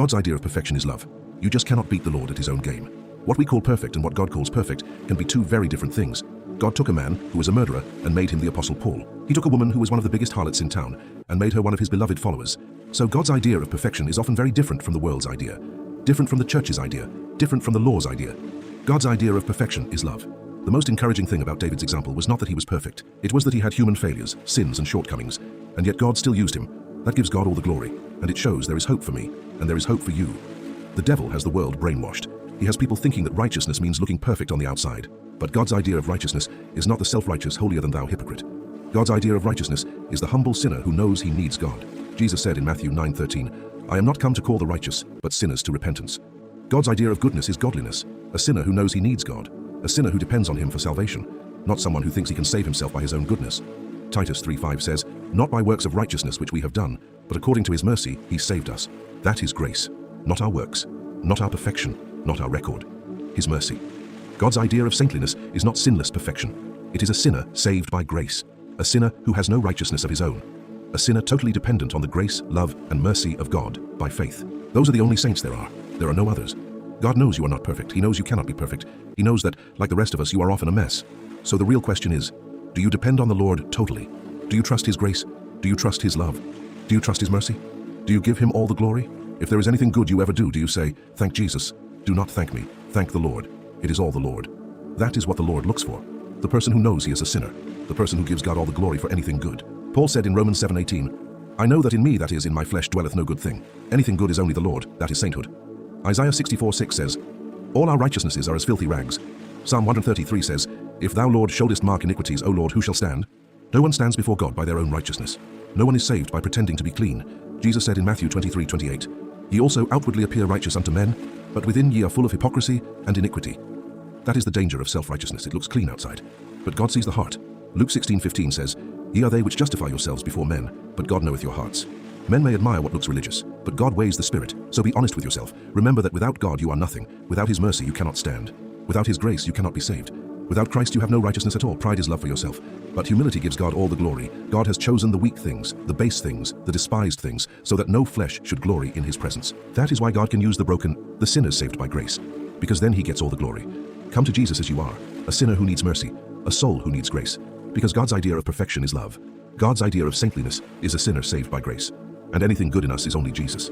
God's idea of perfection is love. You just cannot beat the Lord at his own game. What we call perfect and what God calls perfect can be two very different things. God took a man who was a murderer and made him the Apostle Paul. He took a woman who was one of the biggest harlots in town and made her one of his beloved followers. So God's idea of perfection is often very different from the world's idea, different from the church's idea, different from the law's idea. God's idea of perfection is love. The most encouraging thing about David's example was not that he was perfect. It was that he had human failures, sins and shortcomings, and yet God still used him. That gives God all the glory, and it shows there is hope for me, and there is hope for you. The devil has the world brainwashed. He has people thinking that righteousness means looking perfect on the outside. But God's idea of righteousness is not the self-righteous, holier-than-thou hypocrite. God's idea of righteousness is the humble sinner who knows he needs God. Jesus said in Matthew 9:13, "I am not come to call the righteous, but sinners to repentance." God's idea of goodness is godliness, a sinner who knows he needs God, a sinner who depends on him for salvation, not someone who thinks he can save himself by his own goodness. Titus 3:5 says, "Not by works of righteousness which we have done, but according to his mercy he saved us." That is grace, not our works, not our perfection, not our record. His mercy. God's idea of saintliness is not sinless perfection. It is a sinner saved by grace, a sinner who has no righteousness of his own, a sinner totally dependent on the grace, love, and mercy of God by faith. Those are the only saints there are. There are no others. God knows you are not perfect. He knows you cannot be perfect. He knows that, like the rest of us, you are often a mess. So the real question is, do you depend on the Lord totally? Do you trust his grace? Do you trust his love? Do you trust his mercy? Do you give him all the glory? If there is anything good you ever do you say, "Thank Jesus"? Do not thank me. Thank the Lord. It is all the Lord. That is what the Lord looks for. The person who knows he is a sinner. The person who gives God all the glory for anything good. Paul said in Romans 7:18, "I know that in me, that is, in my flesh, dwelleth no good thing. Anything good is only the Lord, that is sainthood." Isaiah 64:6 says, "All our righteousnesses are as filthy rags." Psalm 133 says, "If thou, Lord, shouldest mark iniquities, O Lord, who shall stand?" No one stands before God by their own righteousness. No one is saved by pretending to be clean. Jesus said in Matthew 23:28, "Ye also outwardly appear righteous unto men, but within ye are full of hypocrisy and iniquity." That is the danger of self-righteousness. It looks clean outside, but God sees the heart. Luke 16:15 says, "Ye are they which justify yourselves before men, but God knoweth your hearts." Men may admire what looks religious, but God weighs the spirit, so be honest with yourself. Remember that without God you are nothing. Without his mercy you cannot stand. Without his grace you cannot be saved. Without Christ you have no righteousness at all. Pride is love for yourself. But humility gives God all the glory. God has chosen the weak things, the base things, the despised things, so that no flesh should glory in his presence. That is why God can use the broken, the sinners saved by grace, because then he gets all the glory. Come to Jesus as you are, a sinner who needs mercy, a soul who needs grace, because God's idea of perfection is love. God's idea of saintliness is a sinner saved by grace, and anything good in us is only Jesus.